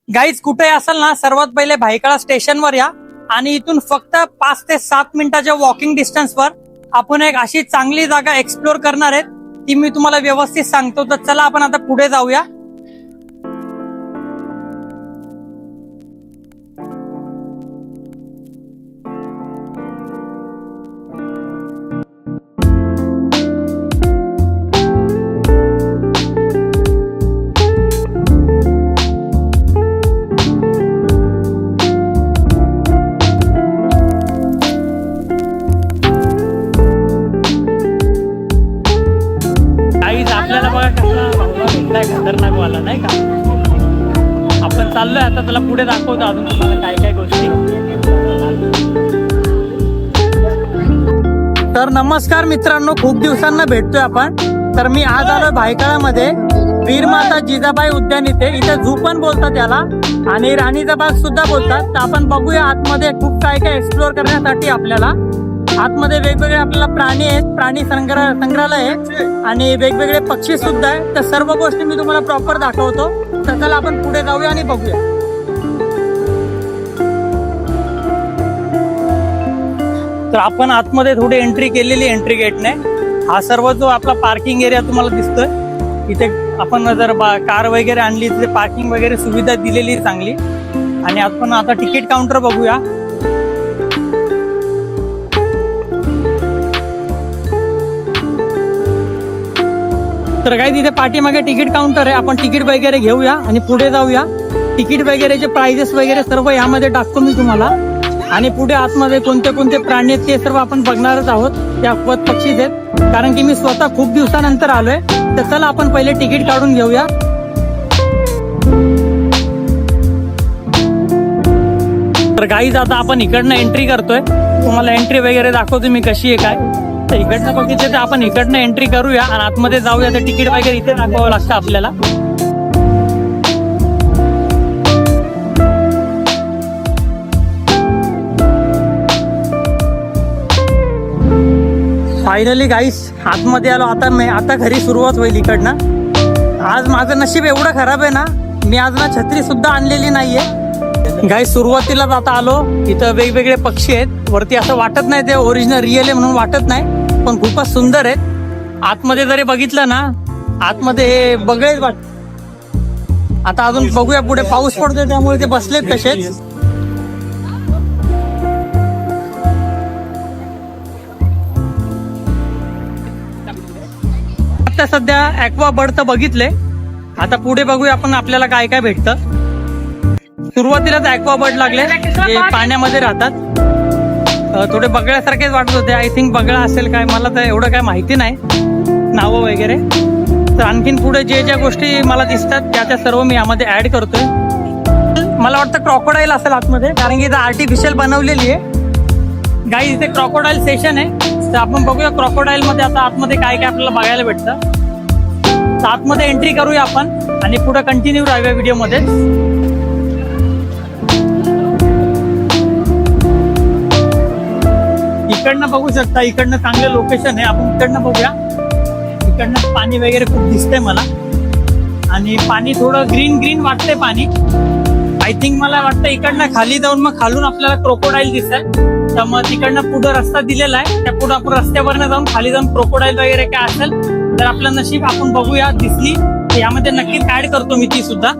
Guys कुठे असेल ना, सर्वात पहिले भायखळा स्टेशनवर या आणि इथून फक्त 5 ते 7 मिनिटाच्या वॉकिंग डिस्टन्सवर आपण एक अशी चांगली जागा एक्सप्लोर करणार आहेत, ती मी तुम्हाला व्यवस्थित सांगतो. तर चला आपण आता पुढे जाऊया. आपल्याला बघा कसला खतरनाक वाला नाही का. आपण चाललोय आता, त्याला पुढे दाखवतो अजून तुम्हाला काय काय गोष्टी. तर नमस्कार मित्रांनो, खूप दिवसांना भेटतोय आपण. तर मी आज आलोय भायखळामध्ये वीरमाता जिजाबाई उद्यान. इथे झू पण बोलतात त्याला आणि राणीचा बाग सुद्धा बोलतात. तर आपण बघूया आतमध्ये खूप काय काय एक्सप्लोर करण्यासाठी. आपल्याला आतमध्ये वेगवेगळे आपल्याला प्राणी आहेत, प्राणी संग्रहालय आहे आणि वेगवेगळे पक्षी सुद्धा आहेत. तर सर्व गोष्टी मी तुम्हाला प्रॉपर दाखवतो. तर चला आपण पुढे जाऊया आणि बघूया. तर आपण आतमध्ये थोडी एंट्री केलेली, एंट्री गेटने. हा सर्व जो आपला पार्किंग एरिया तुम्हाला दिसतोय, इथे आपण जर कार वगैरे आणली तिथे पार्किंग वगैरे सुविधा दिलेली चांगली. आणि आपण आता तिकीट काउंटर बघूया. तर काय तिथे पाठीमागे तिकीट काउंटर आहे, आपण तिकीट वगैरे घेऊया आणि पुढे जाऊया. तिकीट वगैरेचे प्राइजेस वगैरे सर्व यामध्ये टाकतो मी तुम्हाला. आणि पुढे आतमध्ये कोणते कोणते प्राणी आहेत ते सर्व आपण बघणारच आहोत. त्या पक्षी आहेत, कारण की मी स्वतः खूप दिवसानंतर आलोय. तर चला आपण पहिले तिकीट काढून घेऊया. तर गाईज आता आपण इकडनं एंट्री करतोय. तुम्हाला एंट्री वगैरे दाखवतो मी कशी आहे काय. तर इकडनं बघितलं तर आपण इकडनं एंट्री करूया आणि आतमध्ये जाऊया. तर तिकीट वगैरे इथे दाखवावं लागतं आपल्याला. फायनली गाईस आतमध्ये आलो. आता घरी सुरुवात होईल इकडनं. आज माझं नशीब एवढं खराब आहे ना, मी आज ना छत्री सुद्धा आणलेली नाहीये. गाईस सुरुवातीलाच आता आलो. इथं वेगवेगळे पक्षी आहेत. वरती असं वाटत नाही ते ओरिजिनल रिअल आहे म्हणून वाटत नाही, पण खूपच सुंदर आहेत. आतमध्ये जरी बघितलं ना, आतमध्ये हे बगळेच वाटत. आता अजून बघूया पुढे. पाऊस पडतोय त्यामुळे ते बसलेत तसेच. आता सध्या ॲक्वा बर्ड तर बघितले. आता पुढे बघूया आपण आपल्याला काय काय भेटतं. सुरुवातीलाच ॲक्वा बर्ड लागले जे पाण्यामध्ये राहतात. थोडे बगळ्यासारखेच वाटत होते. आय थिंक बगळा असेल काय, मला तर एवढं काय माहिती नाही नावं वगैरे. तर आणखीन पुढे जे ज्या गोष्टी मला दिसतात त्या सर्व मी यामध्ये ऍड करतोय. मला वाटतं क्रोकोडाईल असेल आतमध्ये, कारण की इथं आर्टिफिशियल बनवलेली आहे. गाईज इथे क्रोकोडाईल सेशन आहे. तर आपण बघूया क्रोकोडाईल मध्ये आता आतमध्ये काय काय आपल्याला बघायला भेटतं. तर आतमध्ये एंट्री करूया आपण आणि पुढे कंटिन्यू राहूया व्हिडिओमध्ये. इकडनं बघू शकता, इकडनं चांगलं लोकेशन आहे. आपण इकडनं बघूया. इकडनं पाणी वगैरे खूप दिसतंय मला आणि पाणी थोडं ग्रीन ग्रीन वाटतंय पाणी. आय थिंक मला वाटतं इकडनं खाली जाऊन मग खालून आपल्याला क्रोकोडाईल दिसतंय. तर मग तिकडनं पुढं रस्ता दिलेला आहे, त्या पुढं आपण रस्त्यावरनं जाऊन खाली जाऊन क्रोकोडाईल वगैरे काय असेल तर आपलं नशीब आपण बघूया. दिसली तर यामध्ये नक्कीच ऍड करतो मी ती सुद्धा.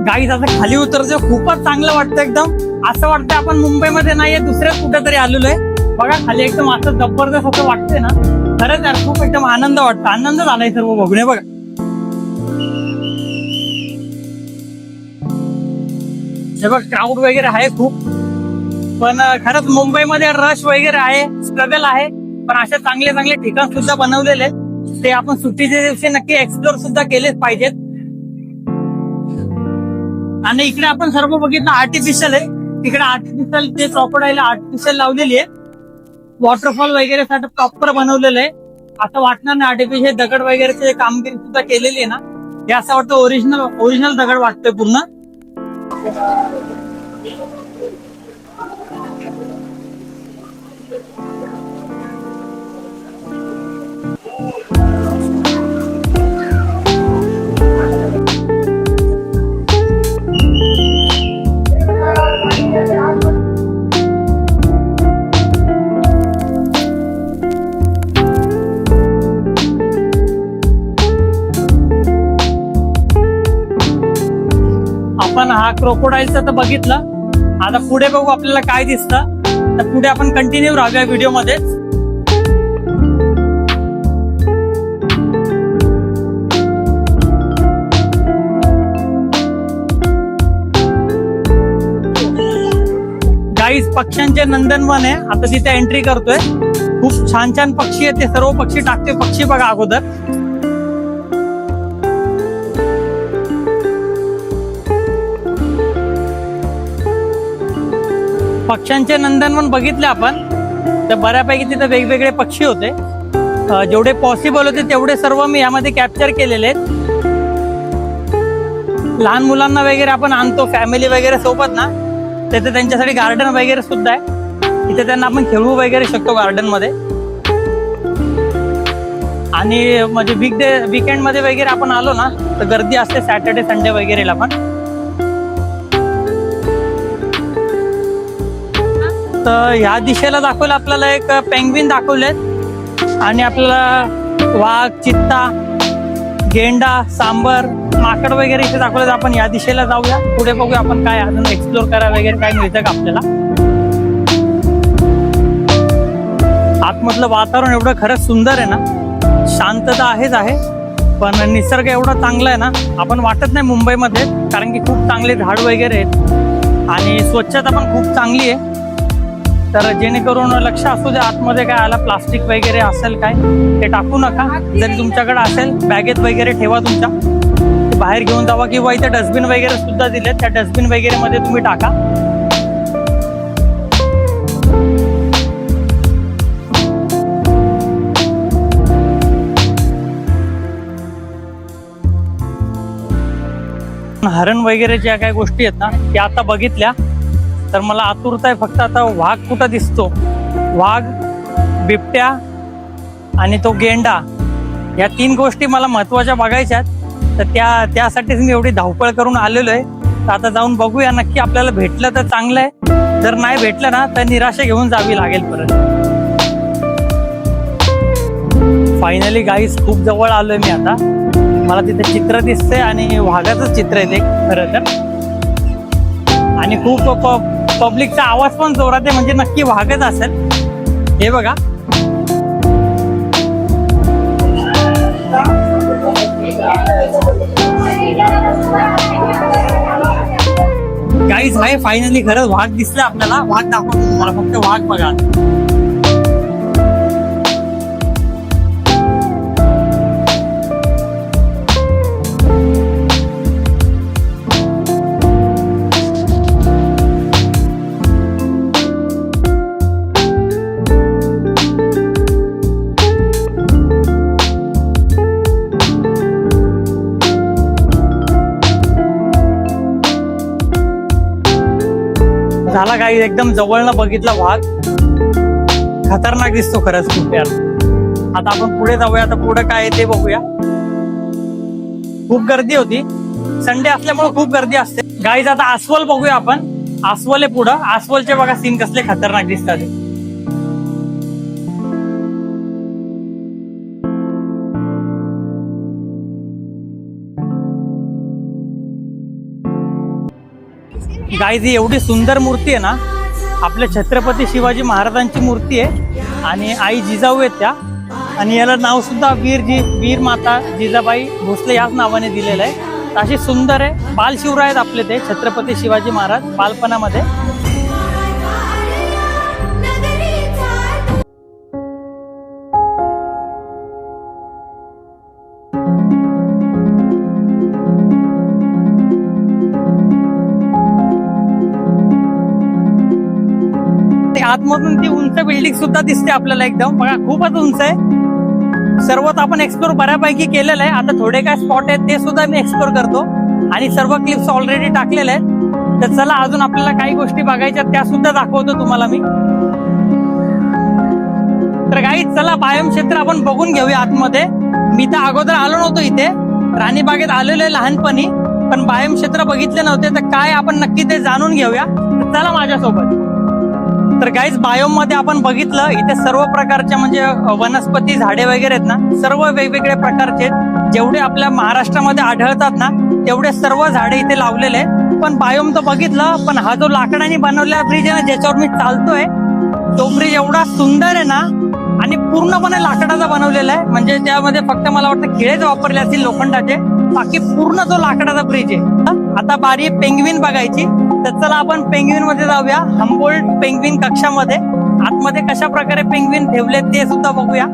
गाईज आता खाली उतरतो, खूपच चांगलं वाटतं. एकदम असं वाटतं आपण मुंबईमध्ये नाहीये, दुसऱ्याच कुठेतरी आलेलो आहे. बघा खाली एकदम असं जबरदस्त असं वाटतंय ना. खरंच यार खूप एकदम आनंद वाटतो. आनंद झालाय सर्व बघून. बघा हे बघ, क्राऊड वगैरे आहे खूप. पण खरंच मुंबईमध्ये रश वगैरे आहे, स्ट्रगल आहे. पण असे चांगले चांगले ठिकाण सुद्धा बनवलेले ते आपण सुट्टीच्या दिवशी नक्की एक्सप्लोर सुद्धा केलेच पाहिजेत. आणि इकडे आपण सर्व बघितलं आर्टिफिशियल आहे. इकडे आर्टिफिशियल जे क्रोकोडाईल आर्टिफिशियल लावलेली आहे. वॉटरफॉल वगैरे साठी प्रॉपर बनवलेलं आहे. असं वाटणार नाही आर्टिफिशियल दगड वगैरे कामगिरी सुद्धा केलेली आहे ना, हे असं वाटतं ओरिजिनल दगड वाटतोय पूर्ण. आपण हा क्रोकोडाईलचा तर बघितलं. आता पुढे बघू आपल्याला काय दिसतं. तर पुढे आपण कंटिन्यू राहूया व्हिडिओ मध्ये. गाईज पक्ष्यांचे नंदनवन आहे. आता तिथे एंट्री करतोय. खूप छान छान पक्षी आहेत. ते सर्व पक्षी टाकते. पक्षी बघा अगोदर. पक्ष्यांचे नंदनवन बघितले आपण. तर बऱ्यापैकी तिथे वेगवेगळे पक्षी होते. जेवढे पॉसिबल होते तेवढे सर्व मी यामध्ये कॅप्चर केलेले आहेत. लहान मुलांना वगैरे आपण आणतो फॅमिली वगैरे सोबत ना, तिथे त्यांच्यासाठी गार्डन वगैरे सुद्धा आहे. तिथे त्यांना आपण खेळवू वगैरे शकतो गार्डन मध्ये. आणि म्हणजे वीकेंड मध्ये वगैरे आपण आलो ना तर गर्दी असते सॅटर्डे संडे वगैरेला पण. तर ह्या दिशेला दाखवलं आपल्याला एक पेंग्विन दाखवलेत. आणि आपल्याला वाघ, चित्ता, गेंडा, सांबर, माकड वगैरे इथे दाखवलं. आपण या दिशेला जाऊया. पुढे बघूया आपण काय अजून एक्सप्लोर करा वगैरे काय मिळतं का आपल्याला. आतमधलं वातावरण एवढं खरंच सुंदर आहे ना. शांतता आहेच आहे पण निसर्ग एवढा चांगला आहे ना, आपण वाटत नाही मुंबईमध्ये. कारण की खूप चांगले झाड वगैरे आहेत आणि स्वच्छता पण खूप चांगली आहे. तर जेणेकरून लक्ष असू दे आतमध्ये काय आला प्लास्टिक वगैरे असेल काय ते टाकू नका. जरी तुमच्याकडे असेल बॅगेत वगैरे ठेवा तुमच्या. बाहेर घेऊन जावा किंवा इथे डस्टबिन वगैरे सुद्धा दिले. त्या डस्टबिन वगैरे मध्ये तुम्ही टाका. हरण वगैरे ज्या काही गोष्टी आहेत ना त्या आता बघितल्या. तर मला आतुरता आहे फक्त आता वाघ कुठं दिसतो. वाघ, बिबट्या आणि तो गेंडा, या 3 गोष्टी मला महत्वाच्या बघायच्या आहेत. तर त्यासाठीच मी एवढी धावपळ करून आलेलो आहे. तर आता जाऊन बघूया नक्की आपल्याला भेटलं तर चांगलं आहे. जर नाही भेटलं ना तर निराशा घेऊन जावी लागेल परत. फायनली गाईस खूप जवळ आलोय मी आता. मला तिथे चित्र दिसतंय आणि वाघाचं चित्र आहे ते खरं तर. आणि खूप पब्लिकचा आवाज पण जोरात आहे म्हणजे नक्की वाघच असेल. हे बघा गाईज आहे फायनली खरंच वाघ दिसला आपल्याला. वाघ दाखवतो तुम्हाला. फक्त वाघ बघा. झाला काही एकदम जवळनं बघितला वाघ. खतरनाक दिसतो खरंच खूप यार. आता आपण पुढे जाऊया. आता पुढे काय आहे ते बघूया. खूप गर्दी होती. संडे असल्यामुळे खूप गर्दी असते. गाईज आता अस्वल बघूया आपण. अस्वल आहे पुढं. अस्वलचे बघा सीन कसले खतरनाक दिसतात. गाईज ही एवढी सुंदर मूर्ती आहे ना. आपल्या छत्रपती शिवाजी महाराजांची मूर्ती आहे आणि आई जिजाऊ आहेत त्या. आणि याला नाव सुद्धा वीर माता जिजाबाई भोसले याच नावाने दिलेलं आहे. अशी सुंदर आहे. बालशिवराय आहेत आपले ते छत्रपती शिवाजी महाराज बालपणामध्ये. आतमधून ती उंच बिल्डिंग सुद्धा दिसते आपल्याला एकदम. बघा खूपच उंच आहे. सर्वच आपण एक्सप्लोर बऱ्यापैकी केलेलं आहे. आता थोडे काय स्पॉट आहेत ते सुद्धा मी एक्सप्लोर करतो आणि सर्व क्लिप्स ऑलरेडी टाकलेले आहेत. तर चला अजून आपल्याला काही गोष्टी बघायच्या त्या सुद्धा दाखवतो तुम्हाला मी. तर काही चला बायोम क्षेत्र आपण बघून घेऊया आतमध्ये. मी तर अगोदर आलो नव्हतो इथे. राणीबागेत आलेलो आहे लहानपणी पण बायोम क्षेत्र बघितले नव्हते. तर काय आपण नक्की ते जाणून घेऊया. तर चला माझ्यासोबत. तर गाईज बायोम मध्ये आपण बघितलं इथे सर्व प्रकारच्या म्हणजे वनस्पती झाडे वगैरे आहेत ना सर्व वेगवेगळ्या प्रकारचे जेवढे आपल्या महाराष्ट्रामध्ये आढळतात ना तेवढे सर्व झाडे इथे लावलेले आहेत. आपण बायोम तर बघितलं, पण हा जो लाकडाने बनवलेला ब्रिज आहे ना, ज्याच्यावर मी चालतोय, तो ब्रिज एवढा सुंदर आहे ना आणि पूर्णपणे लाकडाचा बनवलेला आहे. म्हणजे त्यामध्ये फक्त मला वाटतं खिळेच वापरले असतील लोखंडाचे, बाकी पूर्ण तो लाकडाचा ब्रिज आहे. आता बारी आहे पेंग्विन बघायची, तर चला आपण पेंग्विन मध्ये जाऊया. हम्बोल्ट पेंग्विन कक्षामध्ये आतमध्ये कशा प्रकारे पेंग्विन ठेवले ते सुद्धा बघूया.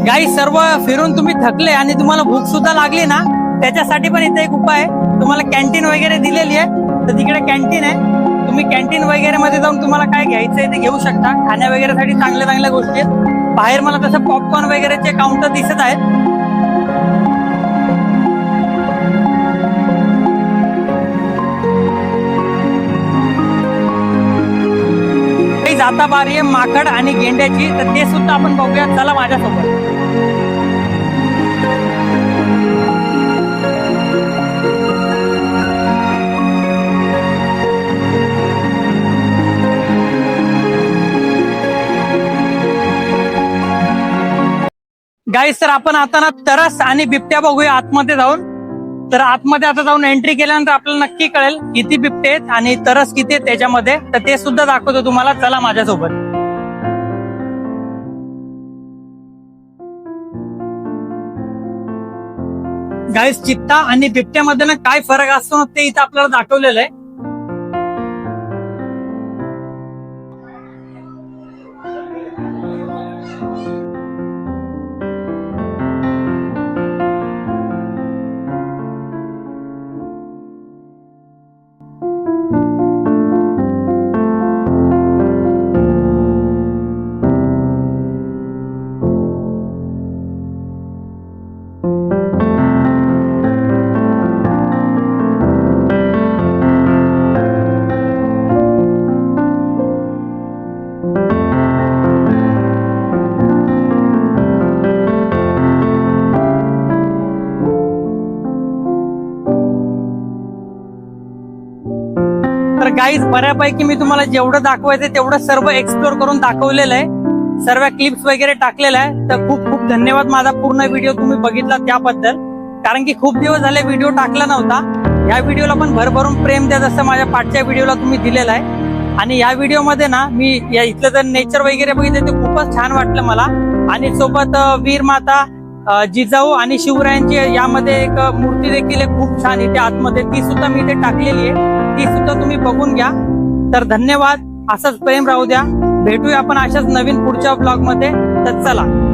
गाईस, सर्व फिरून तुम्ही थकले आणि तुम्हाला भूक सुद्धा लागली ना, त्याच्यासाठी पण इथे एक उपाय आहे. तुम्हाला कॅन्टीन वगैरे दिलेली आहे, तर तिकडे कॅन्टीन आहे. तुम्ही कॅन्टीन वगैरे मध्ये जाऊन तुम्हाला काय घ्यायचंय ते घेऊ शकता. खाण्या वगैरे साठी चांगल्या चांगल्या गोष्टी आहेत. बाहेर मला तसं पॉपकॉर्न वगैरेचे काउंटर दिसत आहेत. काही जाता बारी आहे माकड आणि गेंड्याची, तर ते सुद्धा आपण बघूया. चला माझ्यासोबत. गाईस, तर आपण आता ना तरस आणि बिबट्या बघूया आतमध्ये जाऊन. तर आतमध्ये आता जाऊन एंट्री केल्यानंतर आपल्याला नक्की कळेल किती बिबटे आहेत आणि तरस किती आहेत त्याच्यामध्ये, तर ते सुद्धा दाखवतो तुम्हाला. चला माझ्यासोबत. गाईस, चित्ता आणि बिबट्यामध्ये ना काय फरक असतो ते इथं आपल्याला दाखवलेलं आहे. तर गाईज, बऱ्यापैकी मी तुम्हाला जेवढं दाखवायचं तेवढं सर्व एक्सप्लोर करून दाखवलेलं आहे. सर्व क्लिप्स वगैरे टाकलेल्या आहे. तर खूप खूप धन्यवाद. माझा पूर्ण व्हिडिओ तुम्ही बघितला त्याबद्दल. कारण की खूप दिवस झाले व्हिडिओ टाकला नव्हता. या व्हिडिओला पण भरभरून प्रेम द्या, जसं माझ्या पाठच्या व्हिडिओला तुम्ही दिलेला आहे. आणि या व्हिडिओमध्ये ना मी या इथलं जर नेचर वगैरे बघितलं ते खूपच छान वाटलं मला. आणि सोबत वीर माता जिजाऊ आणि शिवरायांची यामध्ये एक मूर्ती देखील आहे खूप छान इथे आतमध्ये, ती सुद्धा मी इथे टाकलेली आहे. ती सुद्धा तुम्ही बघून घ्या. तर धन्यवाद. असंच प्रेम राहू द्या. भेटूया आपण अशाच नवीन पुढच्या ब्लॉग मध्ये. तर चला.